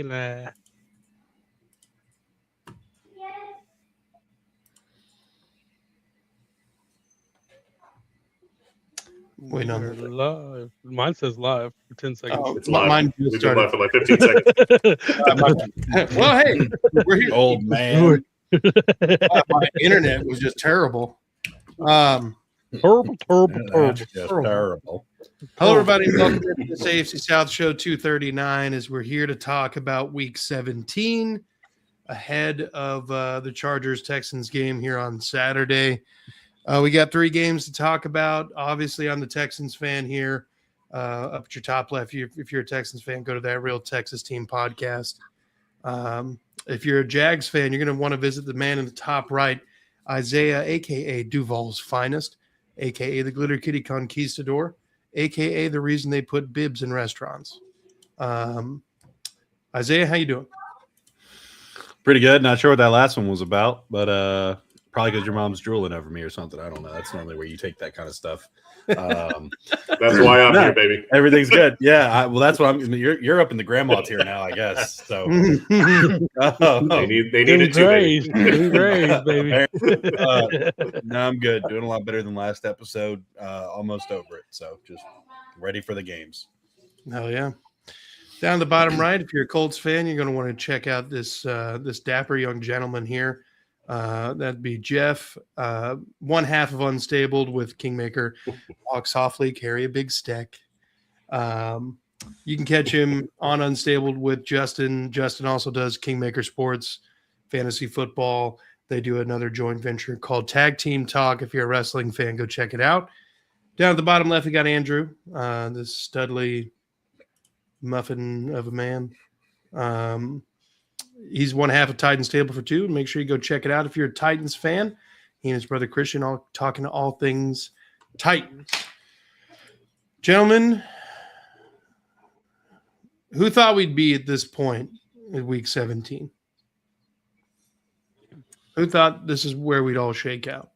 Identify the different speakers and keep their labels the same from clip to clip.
Speaker 1: Nah.
Speaker 2: Wait on
Speaker 1: We're live. Mine says live for 10 seconds.
Speaker 2: Oh,
Speaker 3: It's live.
Speaker 2: mine just
Speaker 3: We've been
Speaker 2: started.
Speaker 3: live for like 15 seconds.
Speaker 2: Well, hey, we're here.
Speaker 4: Old man.
Speaker 2: My internet was just terrible.
Speaker 1: Terrible.
Speaker 4: That's just terrible.
Speaker 2: Hello, everybody. Welcome to this AFC South Show 239 as we're here to talk about Week 17 ahead of the Chargers-Texans game here on Saturday. We got three games to talk about. Obviously, I'm the Texans fan here. Up at your top left, if you're a Texans fan, go to that Real Texas Team podcast. If you're a Jags fan, you're going to want to visit the man in the top right, Isaiah, a.k.a. Duval's finest, a.k.a. the Glitter Kitty Conquistador, a.k.a. the reason they put bibs in restaurants. Isaiah, how you doing?
Speaker 4: Pretty good. Not sure what that last one was about, but probably because your mom's drooling over me or something. I don't know. That's normally where you take that kind of stuff.
Speaker 3: That's why I'm here, baby.
Speaker 4: Everything's good. Yeah. Well, that's what I'm. You're up in the grandma tier now, I guess. So
Speaker 3: They need it too, baby.
Speaker 1: Baby.
Speaker 4: No, I'm good. Doing a lot better than last episode. Almost over it. So just ready for the games.
Speaker 2: Hell yeah. Down the bottom right, if you're a Colts fan, you're going to want to check out this dapper young gentleman here. That'd be Jeff, one half of Unstabled with Kingmaker. Walk softly, carry a big stick. You can catch him on Unstabled with Justin. Justin also does Kingmaker Sports, Fantasy Football. They do another joint venture called Tag Team Talk. If you're a wrestling fan, go check it out. Down at the bottom left, we got Andrew, this studly muffin of a man. He's one half of Titans Table for Two. Make sure you go check it out if you're a Titans fan. He and his brother Christian all talking to all things Titans. Gentlemen, who thought we'd be at this point in Week 17? Who thought this is where we'd all shake out?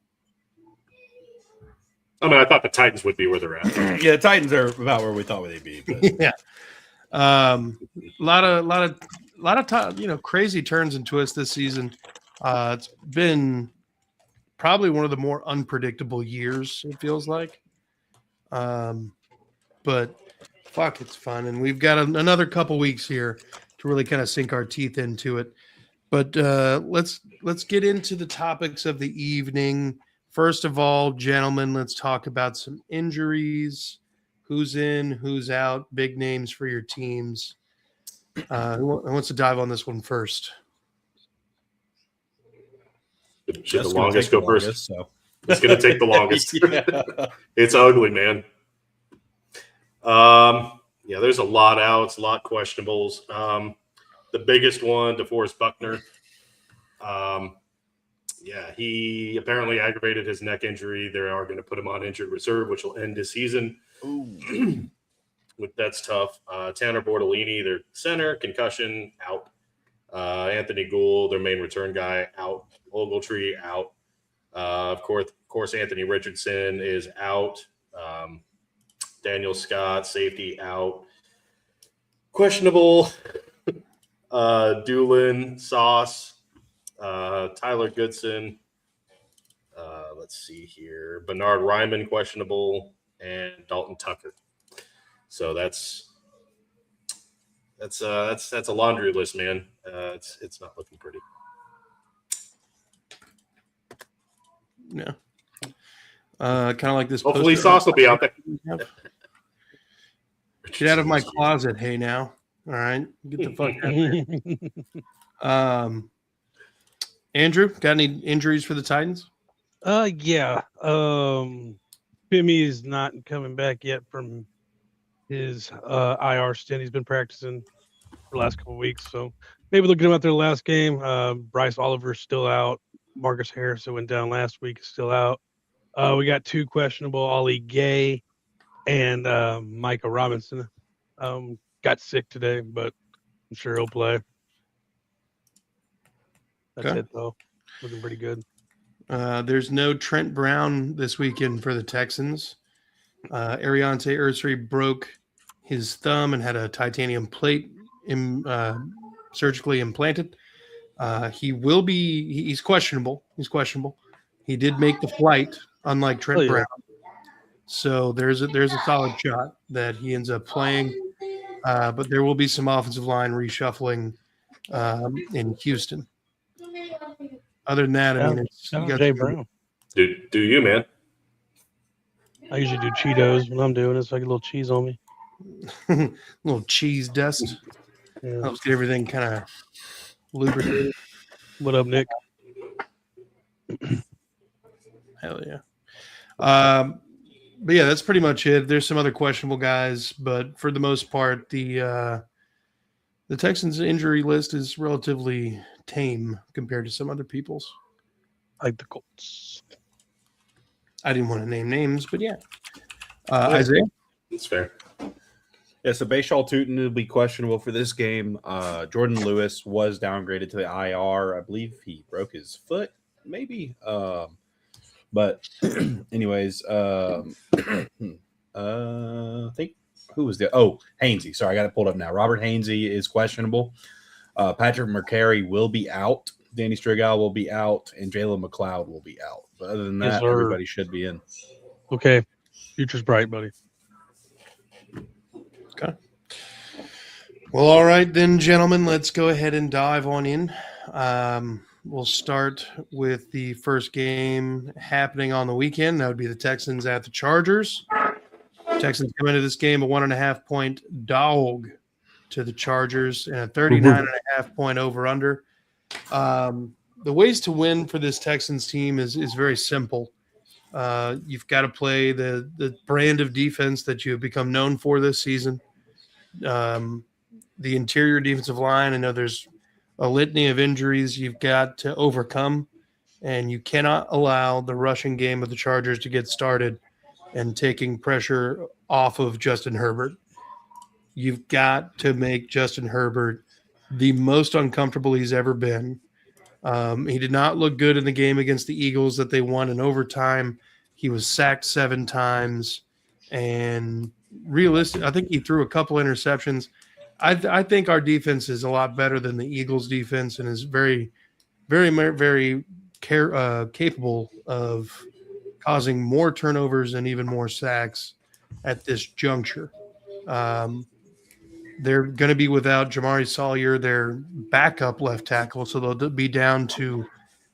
Speaker 3: I mean, I thought the Titans would be where they're at.
Speaker 4: Yeah, the Titans are about where we thought they'd be. But.
Speaker 2: Yeah. A lot of crazy turns and twists this season. It's been probably one of the more unpredictable years, it feels like. But fuck, it's fun, and we've got another couple weeks here to really kind of sink our teeth into it. But let's get into the topics of the evening. First of all, gentlemen, let's talk about some injuries. Who's in, who's out, big names for your teams. Who wants to dive on this one first?
Speaker 3: Should the longest go first?
Speaker 4: So.
Speaker 3: It's going to take the longest.
Speaker 4: Yeah.
Speaker 3: It's ugly, man. Yeah, there's a lot outs, a lot questionables. The biggest one, DeForest Buckner. Yeah, he apparently aggravated his neck injury. They are going to put him on injured reserve, which will end his season. That's tough. Tanner Bortolini, their center, concussion, out. Anthony Gould, their main return guy, out. Ogletree, out. Of course, Anthony Richardson is out. Daniel Scott, safety, out. Questionable. Doolin, Sauce, Tyler Goodson. Let's see here. Bernard Ryman, questionable, and Dalton Tucker. So that's a laundry list, man. It's not looking pretty.
Speaker 2: Yeah. Kind of like this.
Speaker 3: Hopefully, Sauce will be out there.
Speaker 2: Get out of my closet, hey now. All right, get the fuck out of here. Andrew, got any injuries for the Titans?
Speaker 1: Yeah. Bimmy is not coming back yet from his IR stint. He's been practicing for the last couple of weeks, so maybe they'll get him out there the last game. Bryce Oliver's still out. Marcus Harris, that went down last week, is still out. We got two questionable: Ollie Gay and Micah Robinson. Got sick today, but I'm sure he'll play. That's it, though. Looking pretty good.
Speaker 2: There's no Trent Brown this weekend for the Texans. Ariante Ursary broke his thumb and had a titanium plate surgically implanted. He's questionable. He did make the flight, unlike Trent Brown. So there's a solid shot that he ends up playing. But there will be some offensive line reshuffling in Houston. Other than that, I mean, it's you got
Speaker 1: Jay Brown.
Speaker 3: Do you, man?
Speaker 1: I usually do Cheetos when I'm doing it, so I get a little cheese on me.
Speaker 2: little cheese dust.
Speaker 1: Yeah.
Speaker 2: Helps get everything kind of lubricated.
Speaker 1: What up, Nick?
Speaker 2: Hell yeah. But yeah, that's pretty much it. There's some other questionable guys, but for the most part, the Texans' injury list is relatively tame compared to some other people's.
Speaker 1: Like the Colts.
Speaker 2: I didn't want to name names, but yeah. Isaiah?
Speaker 3: That's fair.
Speaker 4: Yeah, so Bashaw Tootin will be questionable for this game. Jordan Lewis was downgraded to the IR. I believe he broke his foot, maybe. But anyways, I think who was the Hainsey. Sorry, I got it pulled up now. Robert Hainsey is questionable. Patrick McCary will be out. Danny Strigal will be out, and Jalen McLeod will be out. But other than that, everybody should be in.
Speaker 1: Okay. Future's bright, buddy.
Speaker 2: Okay. Well, all right then, gentlemen. Let's go ahead and dive on in. We'll start with the first game happening on the weekend. That would be the Texans at the Chargers. Texans come into this game a 1.5-point dog to the Chargers and a 39.5-point over-under. The ways to win for this Texans team is very simple. You've got to play the brand of defense that you have become known for this season. The interior defensive line, I know there's a litany of injuries you've got to overcome, and you cannot allow the rushing game of the Chargers to get started and taking pressure off of Justin Herbert. You've got to make Justin Herbert the most uncomfortable he's ever been. He did not look good in the game against the Eagles that they won in overtime. He was sacked 7 times, and realistic. I think he threw a couple interceptions. I think our defense is a lot better than the Eagles' defense and is very, very, very capable of causing more turnovers and even more sacks at this juncture. They're going to be without Jamari Sawyer, their backup left tackle, so they'll be down to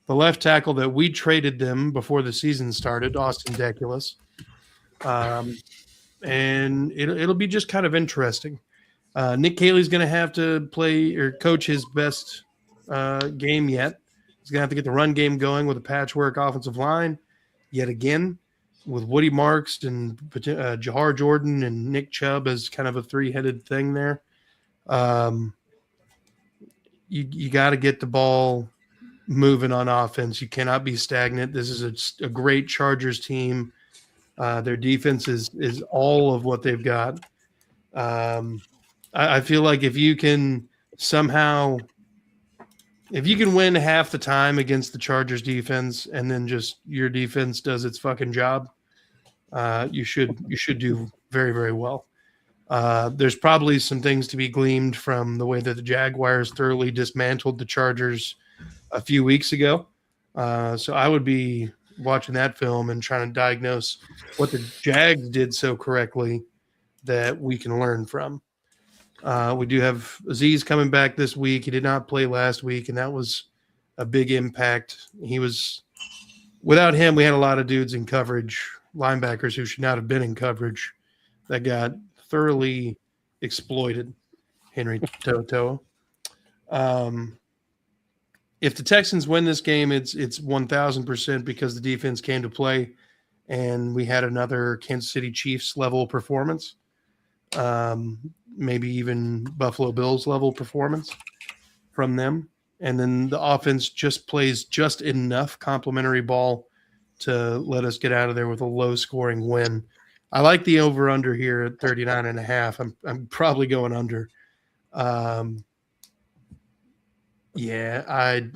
Speaker 2: the left tackle that we traded them before the season started, Austin Deculus. And it'll be just kind of interesting. Nick Caley's going to have to play or coach his best game yet. He's going to have to get the run game going with a patchwork offensive line yet again, with Woody Marks and Jahar Jordan and Nick Chubb as kind of a three-headed thing there. You got to get the ball moving on offense. You cannot be stagnant. This is a great Chargers team. Their defense is all of what they've got. I feel like if you can win half the time against the Chargers defense and then just your defense does its fucking job, you should do very, very well. There's probably some things to be gleaned from the way that the Jaguars thoroughly dismantled the Chargers a few weeks ago. So I would be watching that film and trying to diagnose what the Jags did so correctly that we can learn from. We do have Aziz coming back this week. He did not play last week, and that was a big impact. Without him, we had a lot of dudes in coverage, linebackers who should not have been in coverage, that got thoroughly exploited. Henry Toto. If the Texans win this game, it's 1,000% because the defense came to play, and we had another Kansas City Chiefs level performance. Maybe even Buffalo Bills level performance from them. And then the offense just plays just enough complimentary ball to let us get out of there with a low scoring win. I like the over under here at 39.5. I'm probably going under. Yeah, I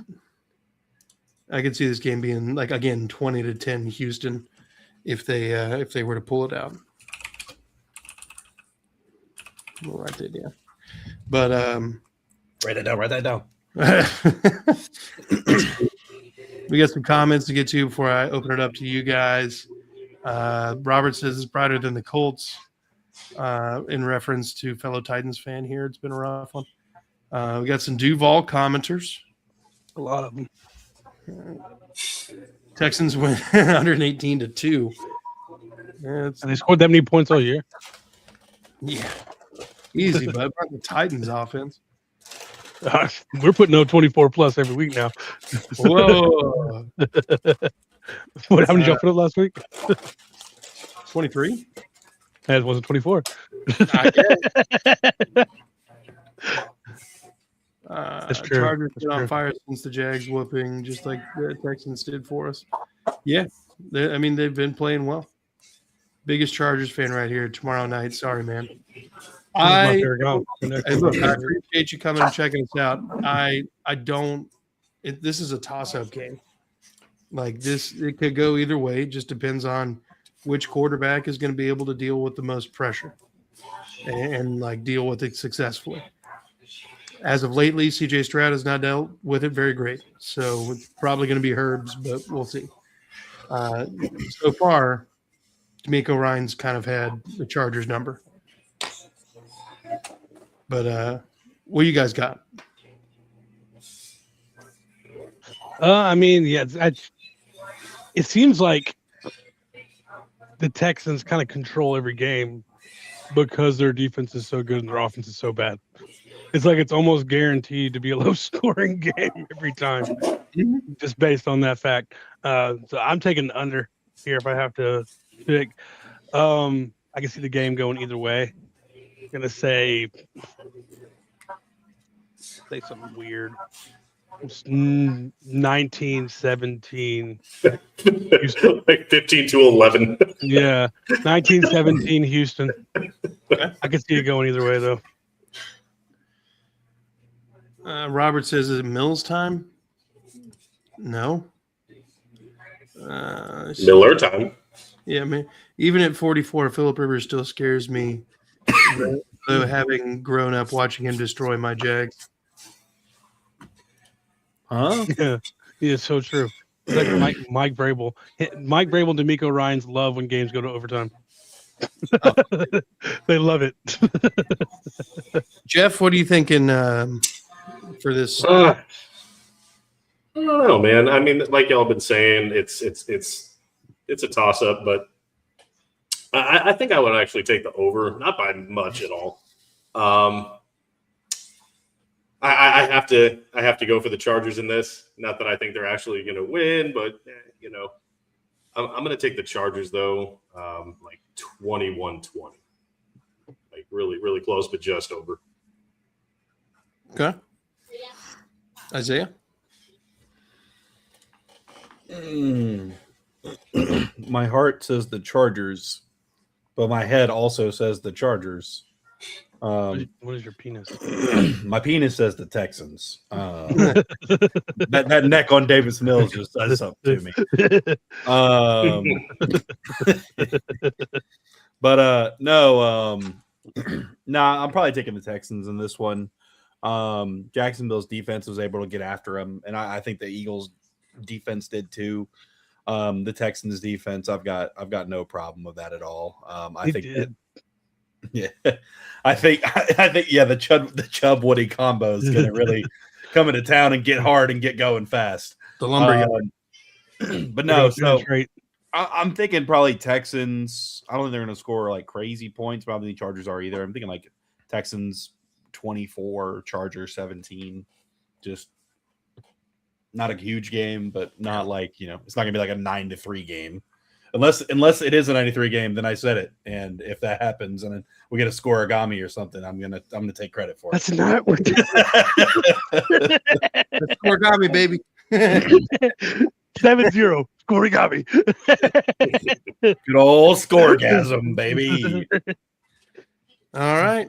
Speaker 2: could see this game being like, again, 20-10 Houston if they were to pull it out. We'll write that down. But
Speaker 4: Write that down.
Speaker 2: We got some comments to get to before I open it up to you guys. Robert says it's brighter than the Colts in reference to fellow Titans fan here. It's been a rough one. We got some Duval commenters.
Speaker 1: A lot of them.
Speaker 2: Texans win 118-2.
Speaker 1: And they scored that many points all year.
Speaker 2: Yeah. Easy, but the Titans offense.
Speaker 1: We're putting out 24 plus every week now.
Speaker 2: Whoa.
Speaker 1: How many did y'all put up last week?
Speaker 2: 23?
Speaker 1: That wasn't 24. That's true.
Speaker 2: Chargers
Speaker 1: That's
Speaker 2: been on
Speaker 1: true.
Speaker 2: fire since the Jags whooping, just like the Texans did for us. Yeah. They've been playing well. Biggest Chargers fan right here tomorrow night. Sorry, man. I appreciate you coming and checking us out. This is a toss-up game. Like this, it could go either way. It just depends on which quarterback is going to be able to deal with the most pressure and like deal with it successfully. As of lately, CJ Stroud has not dealt with it very great. So it's probably going to be Herbs, but we'll see. So far, D'Amico Ryan's kind of had the Chargers number. But what you guys got?
Speaker 1: It seems like the Texans kind of control every game because their defense is so good and their offense is so bad. It's like it's almost guaranteed to be a low-scoring game every time, just based on that fact. So I'm taking the under here if I have to pick. I can see the game going either way. I'm gonna say something weird. 19-17.
Speaker 3: Like 15-11.
Speaker 1: Yeah, 19-17 Houston. I can see it going either way though.
Speaker 2: Robert says, is it Mills time? No.
Speaker 3: Miller time.
Speaker 2: Yeah, man. Even at 44, Phillip Rivers still scares me. Though having grown up watching him destroy my Jags.
Speaker 4: Huh?
Speaker 1: Yeah, so true. It's like Mike Vrabel. Mike Vrabel and D'Amico Ryans love when games go to overtime. They love it.
Speaker 2: Jeff, what are you thinking for this?
Speaker 3: I don't know, man. I mean, like y'all been saying, it's a toss up, but I think I would actually take the over, not by much at all. I have to go for the Chargers in this. Not that I think they're actually going to win, but I'm going to take the Chargers though, like 21-20, like really, really close, but just over.
Speaker 2: Okay, Isaiah.
Speaker 4: My heart says the Chargers, but my head also says the Chargers.
Speaker 1: What is your penis?
Speaker 4: My penis says the Texans. That neck on Davis Mills just says something to me. No. Nah, I'm probably taking the Texans in this one. Jacksonville's defense was able to get after him, and I think the Eagles' defense did too. The Texans' defense, I've got no problem with that at all. I think the Chubb Woody combo is going to really come into town and get hard and get going fast.
Speaker 2: The lumber.
Speaker 4: But no, so I'm thinking probably Texans. I don't think they're going to score like crazy points. Probably the Chargers are either. I'm thinking like Texans 24, Chargers 17. Just not a huge game, but not like, it's not going to be like a 9-3 game. Unless it is a 93 game, then I said it. And if that happens and then we get a scoregami or something, I'm gonna take credit for it.
Speaker 1: That's not what
Speaker 2: Scoregami, baby.
Speaker 1: 7-0 scoregami.
Speaker 4: Good old scoregasm, baby.
Speaker 2: All right.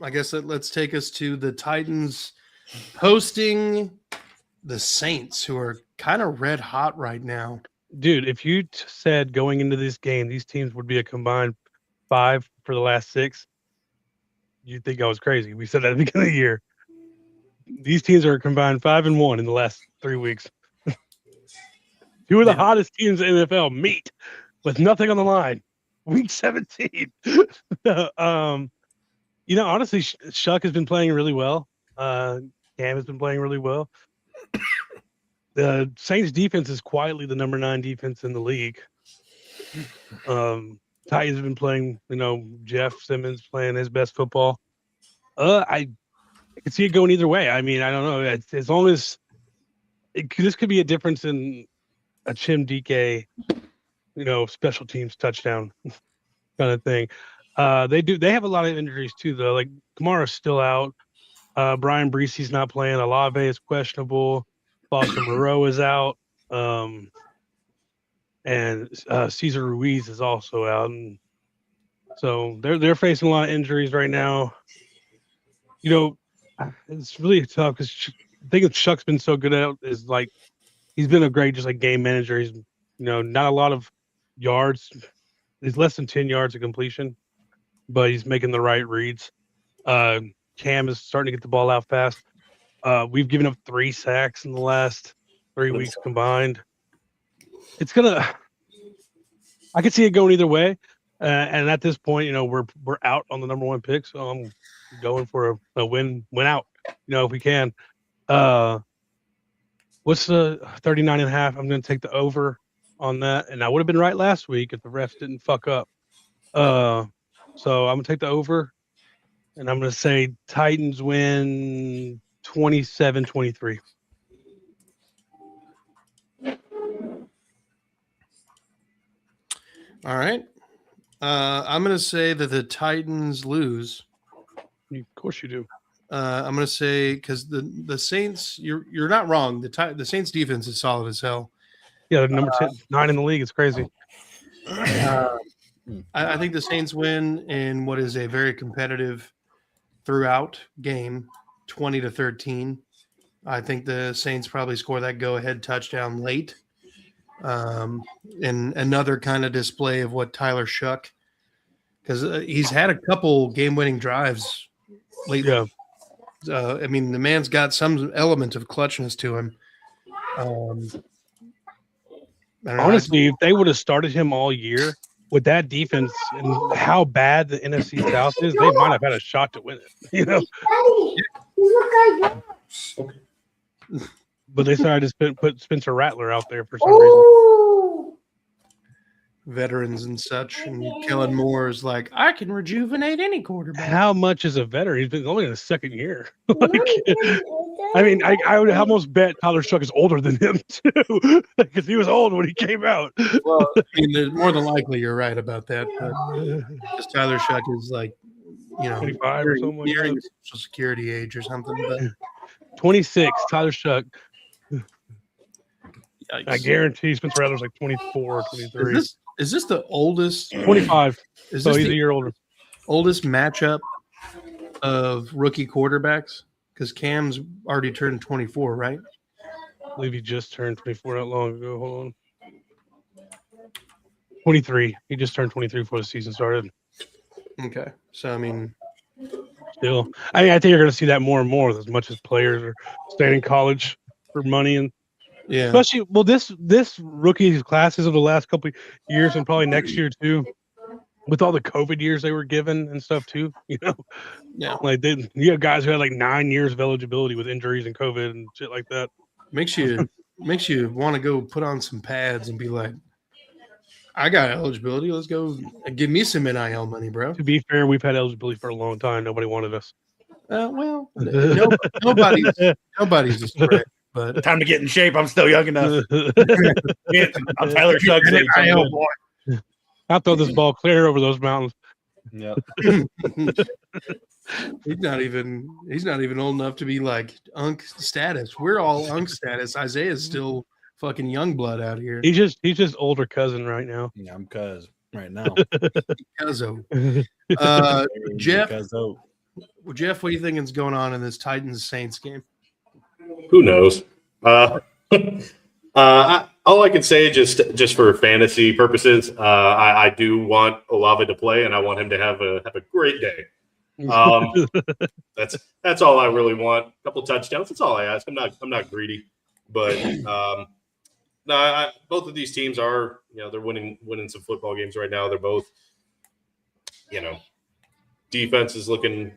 Speaker 2: I guess let's take us to the Titans hosting the Saints, who are kind of red hot right now.
Speaker 1: Dude, if you said going into this game, these teams would be a combined 5 for the last 6, you'd think I was crazy. We said that at the beginning of the year. These teams are combined 5-1 in the last 3 weeks. Two of the hottest teams in the NFL meet with nothing on the line. Week 17. Honestly, Shuck has been playing really well. Cam has been playing really well. The Saints defense is quietly the number 9 defense in the league. Titans have been playing, Jeff Simmons playing his best football. I can see it going either way. I mean, I don't know. As long as this could be a difference in a Chim DK, special teams touchdown kind of thing. They have a lot of injuries too, though. Like Kamara's still out. Brian Breesy's not playing. Olave is questionable. Foster Moreau is out. And Cesar Ruiz is also out. And so they're facing a lot of injuries right now. It's really tough because the thing that Shuck's been so good at is like he's been a great just like game manager. He's not a lot of yards. He's less than 10 yards of completion, but he's making the right reads. Cam is starting to get the ball out fast. We've given up 3 sacks in the last 3 weeks combined. I could see it going either way. And at this point, we're out on the number 1 pick, so I'm going for a win out, if we can. What's the 39.5? I'm going to take the over on that, and I would have been right last week if the refs didn't fuck up. So I'm going to take the over, and I'm going to say Titans win 27-23.
Speaker 2: All right. I'm going to say that the Titans lose.
Speaker 1: Of course you do.
Speaker 2: I'm going to say because the Saints, you're not wrong. The Saints defense is solid as hell.
Speaker 1: Yeah, number 9 in the league. It's crazy.
Speaker 2: I think the Saints win in what is a very competitive throughout game, 20-13. I think the Saints probably score that go-ahead touchdown late. And another kind of display of what Tyler Shuck, because he's had a couple game-winning drives lately.
Speaker 1: Yeah.
Speaker 2: I mean, the man's got some element of clutchness to him.
Speaker 1: Honestly, if they would have started him all year with that defense and how bad the NFC South is, they might have had a shot to win it. But they decided to put Spencer Rattler out there for some reason.
Speaker 2: Veterans and such, and Kellen Moore is like, I can rejuvenate any quarterback.
Speaker 1: How much is a veteran? He's been only in his second year. I would almost bet Tyler Shuck is older than him too, because he was old when he came out.
Speaker 2: Well, I mean, more than likely you're right about that. Because Tyler Shuck is like,
Speaker 1: 25 or something,
Speaker 2: nearing Social Security age or something. But
Speaker 1: 26, Tyler Shuck.
Speaker 2: Yikes.
Speaker 1: I guarantee Spencer Rattler's like 24, 23.
Speaker 2: Is this the oldest?
Speaker 1: 25.
Speaker 2: Is
Speaker 1: So
Speaker 2: this
Speaker 1: he's
Speaker 2: the
Speaker 1: a year older.
Speaker 2: oldest matchup of rookie quarterbacks? Because Cam's already turned 24, right?
Speaker 1: I believe he just turned 24 not long ago. Hold on. 23. He just turned 23 before the season started.
Speaker 2: Okay. So, I mean,
Speaker 1: Still, I think you're going to see that more and more as much as players are staying in college for money and
Speaker 2: yeah.
Speaker 1: especially this rookie classes of the last couple of years and probably next year too, with all the COVID years they were given and stuff too.
Speaker 2: Yeah.
Speaker 1: Like you have guys who had like 9 years of eligibility with injuries and COVID and shit like that.
Speaker 2: Makes you want to go put on some pads and be like, I got eligibility. Let's go give me some NIL money, bro.
Speaker 1: To be fair, we've had eligibility for a long time. Nobody wanted us.
Speaker 2: Well, nobody's a spread. But
Speaker 4: Time to get in shape. I'm still young enough. I'm Tyler Shuck's age.
Speaker 1: I'll throw this ball clear over those mountains.
Speaker 4: Yeah.
Speaker 2: he's not even old enough to be like Unk status. We're all Unk status. Isaiah's still fucking young blood out here.
Speaker 1: He's just older cousin right now.
Speaker 4: Yeah, I'm cuz right now.
Speaker 2: Cuzzo. Jeff, what do you think is going on in this Titans Saints game?
Speaker 3: Who knows? All I can say, just for fantasy purposes, I do want Olave to play, and I want him to have a great day. That's all I really want. A couple touchdowns. That's all I ask. I'm not greedy, but no, both of these teams are, they're winning some football games right now. They're both, defense is looking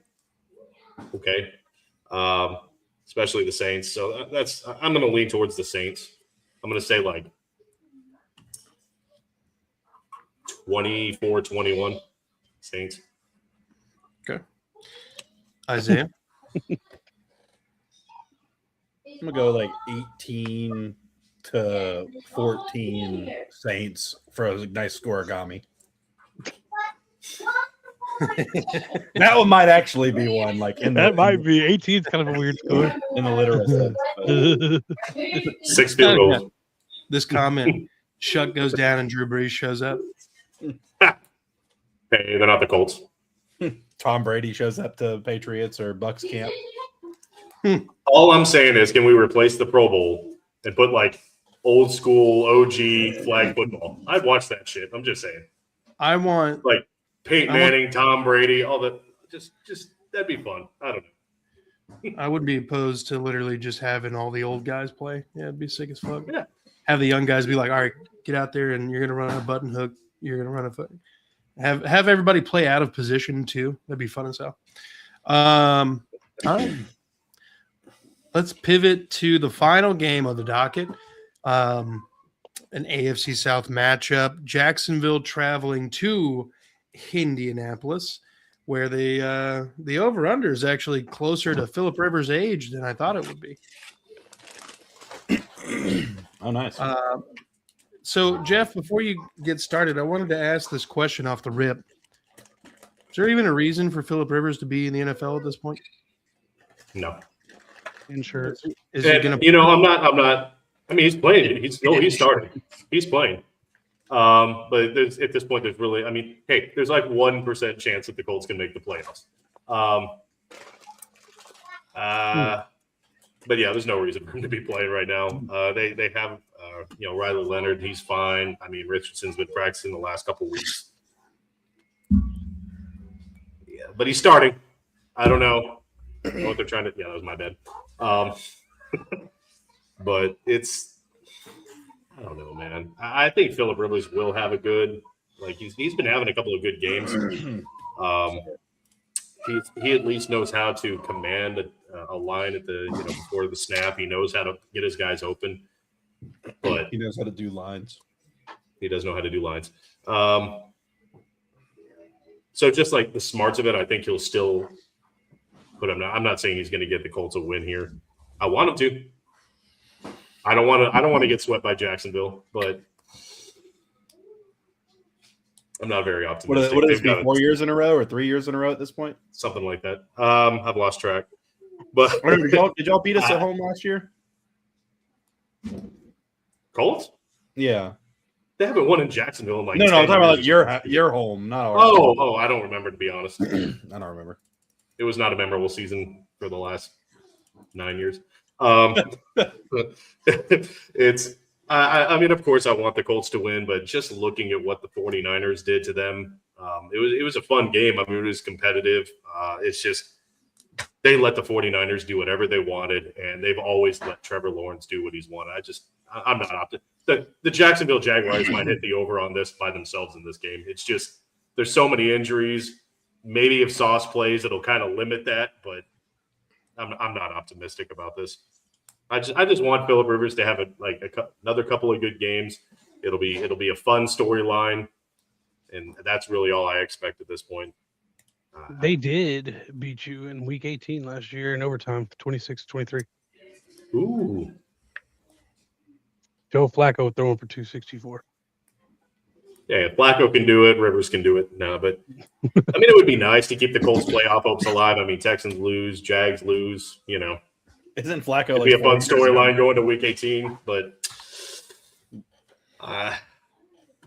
Speaker 3: okay, especially the Saints. So I'm going to lean towards the Saints. I'm going to say like 24-21 Saints.
Speaker 2: Okay. Isaiah?
Speaker 4: I'm gonna go like 18-14 Saints for a nice scoregami. That one might actually be one, like
Speaker 1: That might be 18 is kind of a weird score.
Speaker 4: in the literal sense. But
Speaker 3: 6 field goals.
Speaker 2: This comment, Shuck goes down and Drew Brees shows up.
Speaker 3: Hey, they're not the Colts.
Speaker 4: Tom Brady shows up to Patriots or Bucks camp.
Speaker 3: All I'm saying is, can we replace the Pro Bowl and put like old school OG flag football? I'd watch that shit. I'm just saying.
Speaker 2: I want
Speaker 3: like Peyton Manning, Tom Brady, all that. Just that'd be fun. I don't know.
Speaker 2: I wouldn't be opposed to literally just having all the old guys play. Yeah, it'd be sick as fuck.
Speaker 3: Yeah.
Speaker 2: Have the young guys be like, all right, get out there and you're gonna run a button hook. You're gonna run a foot. Have everybody play out of position too. That'd be fun as hell. All right. Let's pivot to the final game of the docket. An AFC South matchup. Jacksonville traveling to Indianapolis, where the over-under is actually closer to Phillip Rivers' age than I thought it would be.
Speaker 4: Oh, nice.
Speaker 2: So, Jeff, before you get started, I wanted to ask this question off the rip. Is there even a reason for Phillip Rivers to be in the NFL at this point?
Speaker 3: No.
Speaker 1: Insurance.
Speaker 2: Is he going to?
Speaker 3: I'm not. I mean, he's playing. He's starting. He's playing. But at this point, there's really. I mean, hey, there's like 1% chance that the Colts can make the playoffs. But yeah, there's no reason for him to be playing right now. They have Riley Leonard. He's fine. I mean, Richardson's been practicing the last couple weeks. Yeah, but he's starting. I don't know what they're trying to. Yeah, that was my bad. But I don't know, man. I think Phillip Rivers will have a good. Like he's been having a couple of good games. He at least knows how to command a line at the before the snap. He knows how to get his guys open, but
Speaker 4: He knows how to do lines.
Speaker 3: he does know how to do lines. So just like the smarts of it, I think he'll still. But I'm not saying he's going to get the Colts a win here. I want him to. I don't want to get swept by Jacksonville, but I'm not very optimistic.
Speaker 4: What is it? 4 years in a row or 3 years in a row at this point?
Speaker 3: Something like that. I've lost track. But
Speaker 4: Did y'all beat us at home last year?
Speaker 3: Colts?
Speaker 4: Yeah.
Speaker 3: They haven't won in Jacksonville in like
Speaker 4: No,
Speaker 3: 10
Speaker 4: I'm talking about
Speaker 3: years.
Speaker 4: like your home, not ours.
Speaker 3: Oh, I don't remember, to be honest.
Speaker 4: I don't remember.
Speaker 3: It was not a memorable season for the last 9 years. It's I mean, of course I want the Colts to win, but just looking at what the 49ers did to them, it was a fun game. I mean, it was competitive. It's just they let the 49ers do whatever they wanted, and they've always let Trevor Lawrence do what he's wanted. I'm not optimistic. The Jacksonville Jaguars might hit the over on this by themselves in this game. It's just there's so many injuries. Maybe if Sauce plays, it'll kind of limit that, but I'm not optimistic about this. I just want Phillip Rivers to have another couple of good games. It'll be a fun storyline, and that's really all I expect at this point.
Speaker 1: They did beat you in Week 18 last year in overtime, 26-23.
Speaker 3: Ooh,
Speaker 1: Joe Flacco throwing for 264.
Speaker 3: yeah, if Flacco can do it, Rivers can do it. No, but I mean, it would be nice to keep the Colts playoff hopes alive. I mean, Texans lose, Jags lose.
Speaker 4: Isn't Flacco
Speaker 3: It'd
Speaker 4: like
Speaker 3: be a fun
Speaker 4: 4 years
Speaker 3: storyline
Speaker 4: ago?
Speaker 3: going to Week 18, but I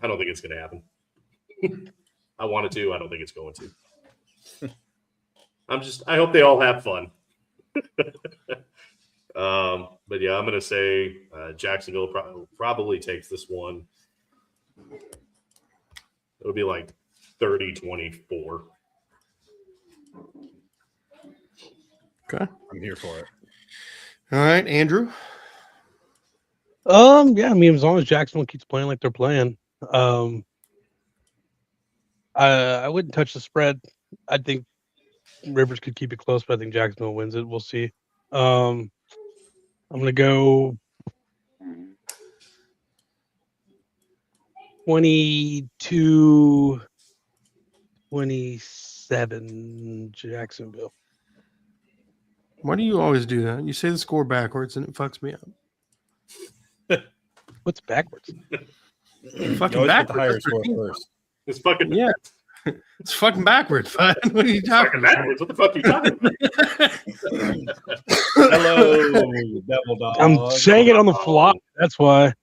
Speaker 3: don't think it's going to happen. I wanted to. I don't think it's going to. I hope they all have fun. But yeah, I'm going to say Jacksonville probably takes this one. It would be like 30-24.
Speaker 2: Okay.
Speaker 4: I'm here for it.
Speaker 2: All right, Andrew.
Speaker 1: Yeah, I mean, as long as Jacksonville keeps playing like they're playing, I wouldn't touch the spread. I think Rivers could keep it close, but I think Jacksonville wins it. We'll see. I'm gonna go 22-27 Jacksonville.
Speaker 2: Why do you always do that? You say the score backwards and it fucks me up.
Speaker 1: What's backwards?
Speaker 2: Fucking
Speaker 4: always put the
Speaker 2: backwards.
Speaker 4: higher
Speaker 2: That's what
Speaker 4: score
Speaker 2: it means.
Speaker 3: It's
Speaker 4: first.
Speaker 3: fucking
Speaker 2: Yeah. It's fucking backwards. What are you talking
Speaker 3: fucking backwards. What the fuck are you talking about?
Speaker 4: Hello, Devil Dog.
Speaker 1: I'm saying it on the fly. That's why.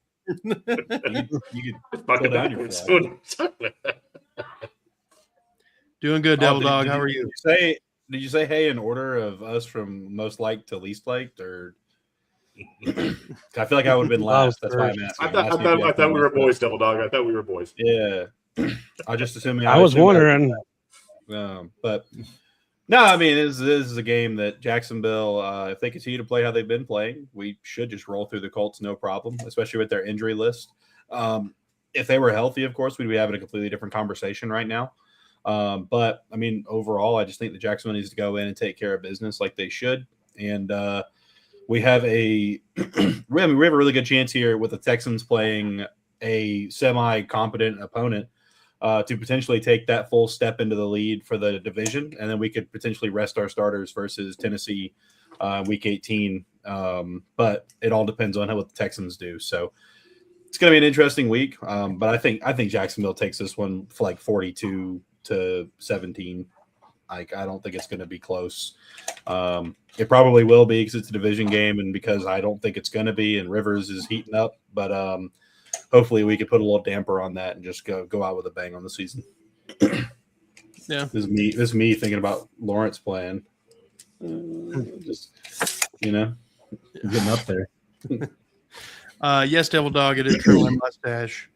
Speaker 4: You could
Speaker 3: It's fucking
Speaker 4: down your
Speaker 3: backwards.
Speaker 4: flag.
Speaker 3: What are you talking about?
Speaker 2: Doing good, Devil
Speaker 4: did-
Speaker 2: Dog.
Speaker 4: did
Speaker 2: How are you?
Speaker 4: Did you say hey in order of us from most liked to least liked, or I feel like I would have been last. That's why I'm asking.
Speaker 3: I thought we were boys, Double Dog. I thought we were boys.
Speaker 4: Yeah, I just assuming.
Speaker 1: I was
Speaker 4: assumed
Speaker 1: wondering.
Speaker 4: but no, I mean this is a game that Jacksonville, if they continue to play how they've been playing, we should just roll through the Colts no problem, especially with their injury list. If they were healthy, of course, we'd be having a completely different conversation right now. But I mean, overall, I just think that Jacksonville needs to go in and take care of business like they should. And we have we have a really good chance here with the Texans playing a semi-competent opponent to potentially take that full step into the lead for the division. And then we could potentially rest our starters versus Tennessee week 18. But it all depends on what the Texans do. So it's going to be an interesting week. But I think Jacksonville takes this one for like 42-17. I don't think it's going to be close. It probably will be because it's a division game and because I don't think it's going to be, and Rivers is heating up. But hopefully we could put a little damper on that and just go out with a bang on the season.
Speaker 2: Yeah.
Speaker 4: This is me thinking about Lawrence playing. Just, getting up there.
Speaker 2: Yes, Devil Dog, it is True Mustache.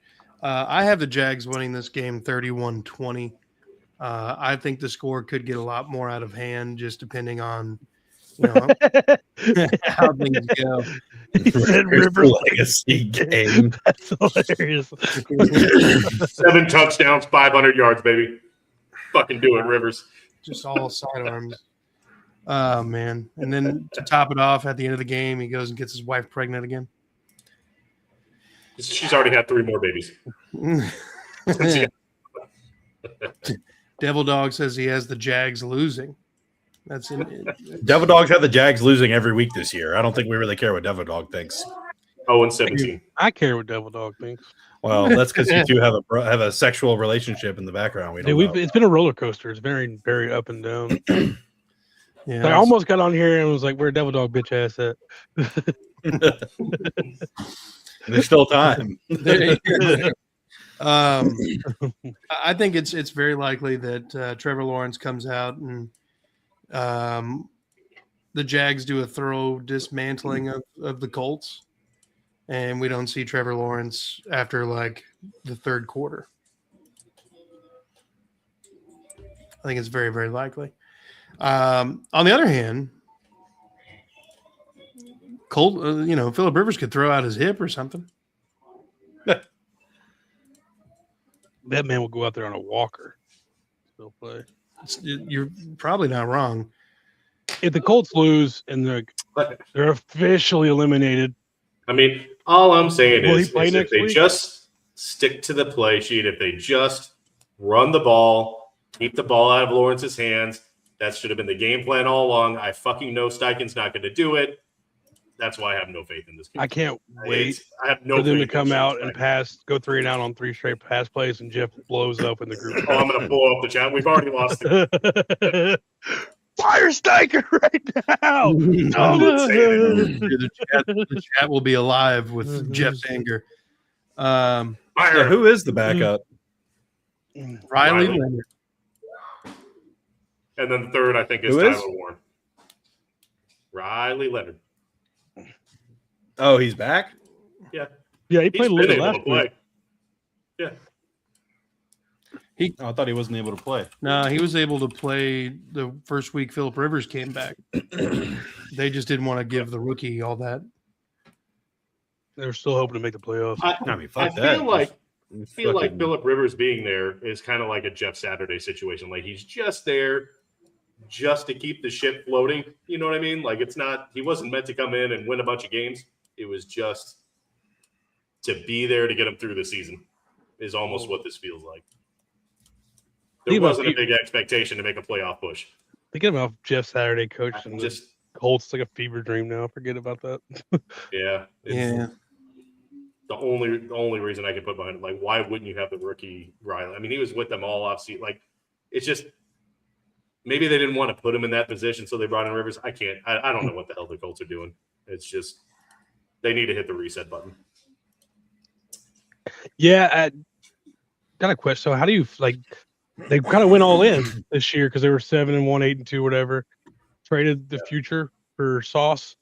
Speaker 2: I have the Jags winning this game 31-20. I think the score could get a lot more out of hand, just depending on how things go.
Speaker 1: He said Rivers
Speaker 4: legacy game.
Speaker 1: That's hilarious.
Speaker 3: 7 touchdowns, 500 yards, baby. Fucking do it, Rivers.
Speaker 2: Just all sidearms. Oh, man. And then to top it off, at the end of the game, he goes and gets his wife pregnant again.
Speaker 3: She's already had 3 more babies.
Speaker 2: Devil Dog says he has the Jags losing. That's
Speaker 4: Devil Dogs have the Jags losing every week this year. I don't think we really care what Devil Dog thinks.
Speaker 3: 0-17.
Speaker 1: I care what Devil Dog thinks.
Speaker 4: Well, that's because you two have a sexual relationship in the background. We don't know.
Speaker 1: It's been a roller coaster. It's very, very up and down.
Speaker 2: yeah.
Speaker 1: I almost got on here and was like, "Where Devil Dog bitch ass at?"
Speaker 2: There's
Speaker 4: still time.
Speaker 2: I think it's very likely that Trevor Lawrence comes out and the Jags do a thorough dismantling of the Colts, and we don't see Trevor Lawrence after like the third quarter. I think it's very, very likely. On the other hand, Phillip Rivers could throw out his hip or something.
Speaker 1: That man will go out there on a walker. Still play.
Speaker 2: You're probably not wrong.
Speaker 1: If the Colts lose and they're officially eliminated,
Speaker 3: I mean, all I'm saying
Speaker 1: Will he
Speaker 3: is
Speaker 1: play
Speaker 3: if
Speaker 1: next
Speaker 3: they
Speaker 1: week?
Speaker 3: just stick to the play sheet, if they just run the ball, keep the ball out of Lawrence's hands, that should have been the game plan all along. I fucking know Steichen's not going to do it. That's why I have no faith in this game.
Speaker 1: I can't wait
Speaker 3: I have no
Speaker 1: for them to
Speaker 3: faith in
Speaker 1: come out
Speaker 3: Steichen.
Speaker 1: and go 3 and out on 3 straight pass plays, and Jeff blows up in the group.
Speaker 3: Oh, I'm going to blow up the chat. We've already lost it.
Speaker 1: Fire Steichen right now!
Speaker 2: The chat will be alive with Jeff's anger.
Speaker 3: Fire.
Speaker 4: Yeah, who is the backup?
Speaker 2: Riley
Speaker 3: Riley.
Speaker 2: Leonard.
Speaker 3: And then the third, I think, is
Speaker 4: Who
Speaker 3: Tyler
Speaker 4: is?
Speaker 3: Warren. Riley Leonard.
Speaker 4: Oh, he's back?
Speaker 1: Yeah, he
Speaker 3: He's
Speaker 1: played a
Speaker 3: been
Speaker 1: little
Speaker 3: able
Speaker 1: last
Speaker 3: to play.
Speaker 1: week.
Speaker 3: Yeah.
Speaker 4: I thought he wasn't able to play.
Speaker 2: No, he was able to play the first week Phillip Rivers came back. They just didn't want to give the rookie all that.
Speaker 1: They were still hoping to make the playoffs.
Speaker 4: I mean, fuck
Speaker 3: I
Speaker 4: that.
Speaker 3: feel like Phillip Rivers being there is kind of like a Jeff Saturday situation. Like he's just there just to keep the ship floating. You know what I mean? Like he wasn't meant to come in and win a bunch of games. It was just to be there to get him through the season is almost what this feels like. There wasn't a big expectation to make a playoff push.
Speaker 1: Thinking about Jeff Saturday coaching
Speaker 3: Just
Speaker 1: Colts like a fever dream now. Forget about that.
Speaker 3: yeah. The only reason I can put behind it, like, why wouldn't you have the rookie Riley? I mean, he was with them all off season. Like, it's just maybe they didn't want to put him in that position, so they brought in Rivers. I don't know what the hell the Colts are doing. It's just they need to hit the reset button.
Speaker 1: Yeah, I got a question. So how do you like? They kind of went all in this year because they were 7-1, 8-2, whatever. Traded the future for Sauce,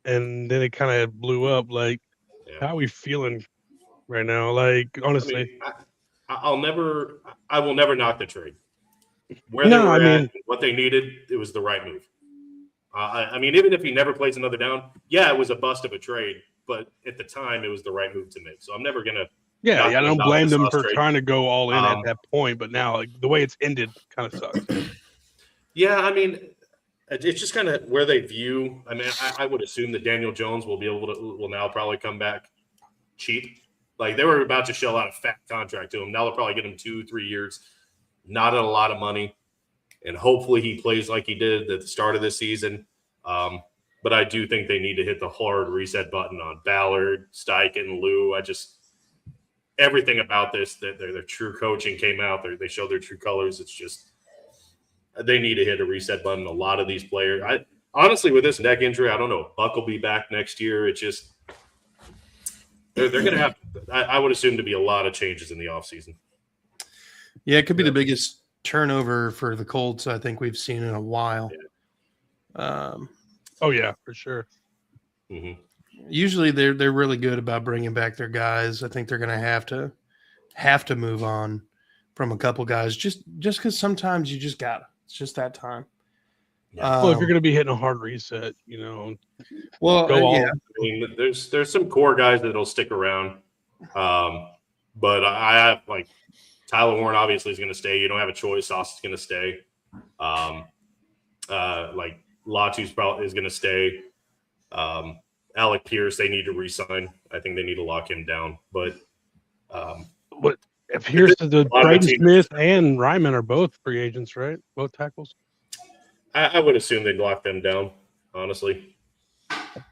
Speaker 1: and then it kind of blew up. Like, how are we feeling right now? Like, honestly,
Speaker 3: I will never knock the trade. Where they were at, what they needed, it was the right move. I mean, even if he never plays another down, yeah, it was a bust of a trade, but at the time, it was the right move to make. So I'm never gonna.
Speaker 1: Yeah, I don't blame them for trying to go all in at that point, but now, like, the way it's ended, kind of sucks.
Speaker 3: Yeah, I mean, it's just kind of where they view. I mean, I would assume that Daniel Jones will now probably come back cheap. Like, they were about to shell out a fat contract to him. Now they'll probably get him 2-3 years, not at a lot of money, and hopefully he plays like he did at the start of this season. But I do think they need to hit the hard reset button on Ballard, Steichen, Lou. Everything about this, that their true coaching came out. They showed their true colors. It's just they need to hit a reset button. A lot of these players, honestly, with this neck injury, I don't know if Buck will be back next year. It's just they're going to have. I would assume to be a lot of changes in the offseason.
Speaker 2: Yeah, it could be the biggest turnover for the Colts I think we've seen in a while.
Speaker 3: Yeah.
Speaker 1: Oh yeah, for sure.
Speaker 3: Mm-hmm.
Speaker 2: Usually they're really good about bringing back their guys. I think they're going to have to move on from a couple guys just because sometimes you just got it's just that time.
Speaker 1: Well, if you're going to be hitting a hard reset,
Speaker 2: Well,
Speaker 3: I mean, there's some core guys that'll stick around, but I have like Tyler Warren obviously is going to stay. You don't have a choice. Sauce is going to stay. Like Latu's probably is going to stay. Alec Pierce, they need to re-sign. I think they need to lock him down. But
Speaker 1: what Pierce, Braden Smith and Ryman are both free agents, right? Both tackles.
Speaker 3: I would assume they'd lock them down, honestly.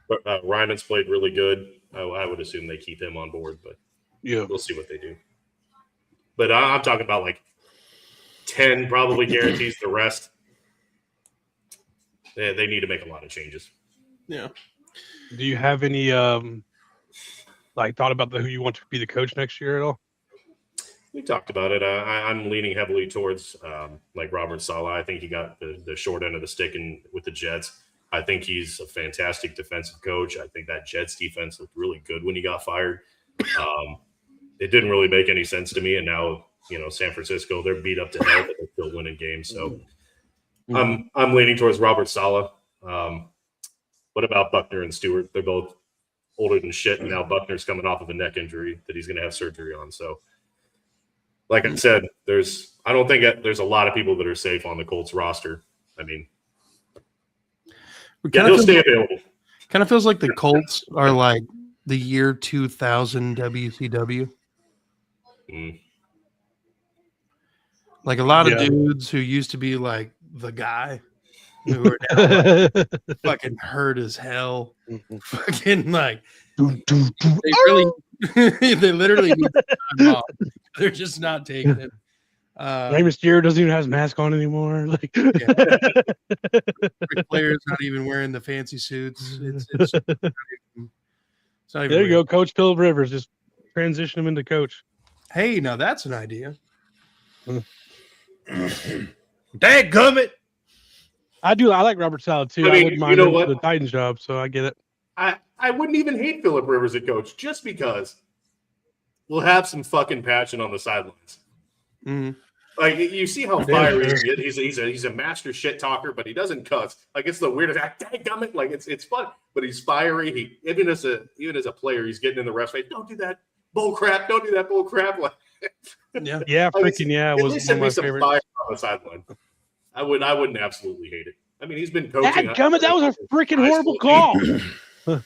Speaker 3: But Ryman's played really good. I would assume they keep him on board, but
Speaker 1: yeah,
Speaker 3: we'll see what they do. But I'm talking about like 10 probably guarantees. The rest, they need to make a lot of changes.
Speaker 2: Yeah.
Speaker 1: Do you have any thought about who you want to be the coach next year at all?
Speaker 3: We talked about it. I'm leaning heavily towards like Robert Saleh. I think he got the short end of the stick with the Jets. I think he's a fantastic defensive coach. I think that Jets defense looked really good when he got fired. It didn't really make any sense to me. And now, San Francisco, they're beat up to hell, but they're still winning games. So I'm leaning towards Robert Saleh. What about Buckner and Stewart? They're both older than shit, and now Buckner's coming off of a neck injury that he's going to have surgery on. So, like I said, I don't think there's a lot of people that are safe on the Colts roster. I mean, he'll stay available.
Speaker 2: Kind of feels like the Colts are like the year 2000 WCW. Like a lot of dudes who used to be like the guy who are now like, fucking hurt as hell. Fucking like they literally need time off. They're just not taking it.
Speaker 1: Rey Mysterio doesn't even have his mask on anymore. Like
Speaker 2: players not even wearing the fancy suits. It's not even
Speaker 1: there you go, Coach Phillip Rivers. Just transition him into coach.
Speaker 2: Hey, now that's an idea.
Speaker 3: Dadgummit.
Speaker 1: I like Robert Saleh too. I wouldn't mind the Titans job, so I get it.
Speaker 3: I wouldn't even hate Phillip Rivers at coach just because we'll have some fucking passion on the sidelines.
Speaker 2: Mhm.
Speaker 3: Like you see how
Speaker 1: Yeah,
Speaker 3: fiery
Speaker 1: sure.
Speaker 3: he is. He's a master shit talker, but he doesn't cuss. Like it's the weirdest. Dadgummit. Like it's fun, but he's fiery. He even as a player, he's getting in the ref's face. Don't do that bull crap. Don't do that bull crap. Like,
Speaker 2: Yeah.
Speaker 1: Yeah,
Speaker 3: like,
Speaker 1: freaking yeah,
Speaker 3: at
Speaker 1: was
Speaker 3: least
Speaker 1: one
Speaker 3: it'd
Speaker 1: of
Speaker 3: be
Speaker 1: my
Speaker 3: some
Speaker 1: favorites.
Speaker 3: fire on the sideline. I wouldn't absolutely hate it. I mean, he's been coaching.
Speaker 1: Dadgummit, that was a freaking
Speaker 3: high
Speaker 1: horrible
Speaker 3: school
Speaker 1: call.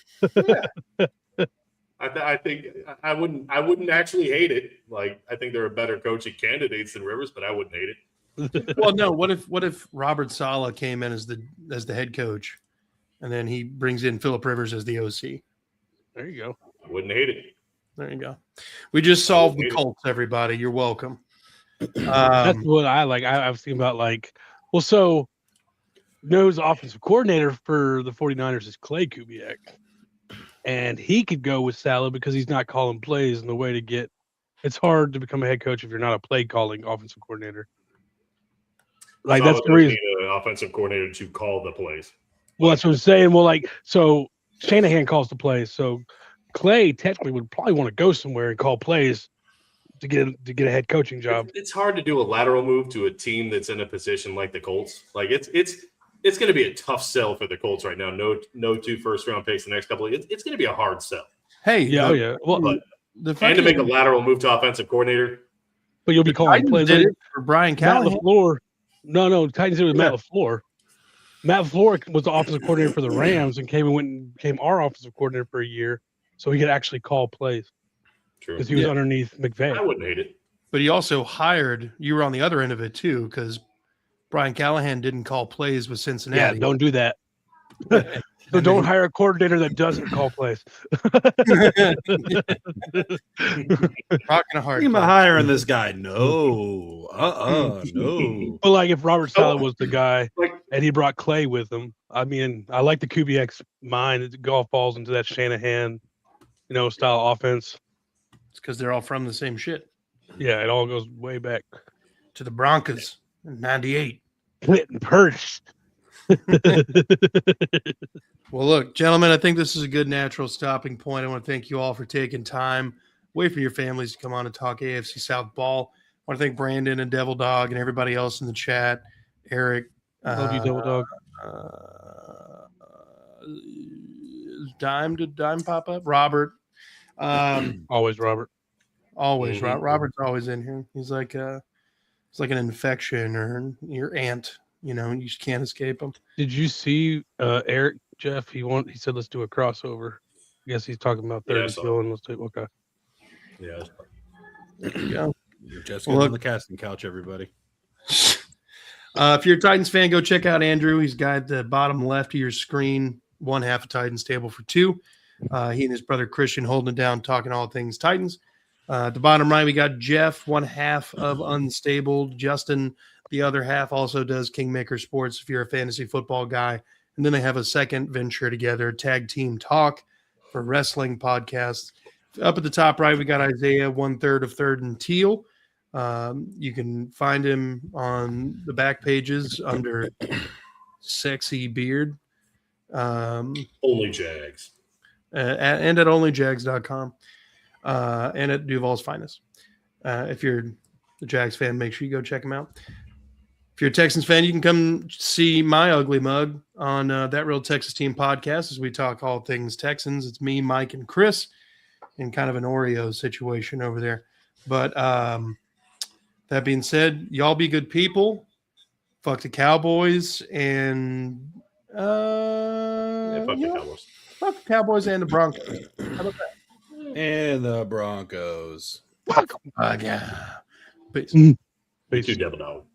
Speaker 3: I think I wouldn't actually hate it. Like I think there are better coaching candidates than Rivers, but I wouldn't hate it.
Speaker 2: Well, no. What if Robert Saleh came in as the head coach, and then he brings in Philip Rivers as the OC?
Speaker 1: There you go.
Speaker 3: I wouldn't hate it.
Speaker 2: There you go. We just solved the Colts, everybody. You're welcome.
Speaker 1: That's what I like. I was thinking about well, so knows offensive coordinator for the 49ers is Clay Kubiak. And he could go with Saleh because he's not calling plays, and the way to get it's hard to become a head coach if you're not a play calling offensive coordinator. Like that's the reason.
Speaker 3: Need an offensive coordinator to call the plays.
Speaker 1: Well, that's what I'm saying. Well, so Shanahan calls the plays. So Clay technically would probably want to go somewhere and call plays to get a head coaching job.
Speaker 3: It's hard to do a lateral move to a team that's in a position like the Colts. Like it's going to be a tough sell for the Colts right now. No 2 first-round picks the next couple of years. It's going to be a hard sell.
Speaker 2: Hey,
Speaker 1: yeah. Well,
Speaker 3: and to make a lateral move to offensive coordinator.
Speaker 1: But you'll be calling plays.
Speaker 2: Did it for Brian Callahan.
Speaker 1: No, Titans did it with Matt LaFleur. Matt LaFleur was the offensive coordinator for the Rams and became our offensive coordinator for a year, so he could actually call plays.
Speaker 3: True.
Speaker 1: Because he was underneath McVay.
Speaker 3: I wouldn't hate it.
Speaker 2: But he also hired. You were on the other end of it too, because Brian Callahan didn't call plays with Cincinnati.
Speaker 1: Yeah, don't do that. So don't hire a coordinator that doesn't call plays.
Speaker 2: Rocking a hard.
Speaker 4: Am I hiring this guy? No. No.
Speaker 1: But like if Robert Saleh was the guy and he brought Clay with him, I mean, I like the Kubiak's mind. It golf balls into that Shanahan, style offense.
Speaker 2: It's because they're all from the same shit.
Speaker 1: Yeah, it all goes way back
Speaker 2: to the Broncos in '98.
Speaker 1: Clinton Purse.
Speaker 2: Well, look, gentlemen, I think this is a good natural stopping point. I want to thank you all for taking time away from your families to come on and talk AFC South ball. I want to thank Brandon and Devil Dog and everybody else in the chat. Eric.
Speaker 1: Love you, Devil Dog.
Speaker 2: Did Dime pop up? Robert.
Speaker 1: Always Robert.
Speaker 2: Always. Robert's always in here. He's like it's like an infection or your aunt. You just can't escape him.
Speaker 1: Did you see Eric, Jeff? He said, let's do a crossover. I guess he's talking about third and still. And let's take, okay.
Speaker 3: Yeah.
Speaker 2: There you go.
Speaker 4: Just on the casting couch, everybody.
Speaker 2: If you're a Titans fan, go check out Andrew. He's got the bottom left of your screen, one half of Titans Table for Two. He and his brother Christian holding it down, talking all things Titans. At the bottom right, we got Jeff, one half of Unstable. Justin, the other half, also does Kingmaker Sports if you're a fantasy football guy. And then they have a second venture together, Tag Team Talk, for wrestling podcasts. Up at the top right, we got Isaiah, 1/3 of Third and Teal. You can find him on the back pages under Sexy Beard.
Speaker 3: Only Jags.
Speaker 2: And at onlyjags.com. And at Duval's Finest. If you're a Jags fan, make sure you go check him out. If you're a Texans fan, you can come see my ugly mug on That Real Texas Team podcast as we talk all things Texans. It's me, Mike, and Chris in kind of an Oreo situation over there. But that being said, y'all be good people. Fuck the Cowboys and
Speaker 3: Fuck the Cowboys.
Speaker 2: Fuck the Cowboys and the Broncos. How about that?
Speaker 4: And the Broncos.
Speaker 2: Yeah. Peace.
Speaker 3: Peace. Devil Dog.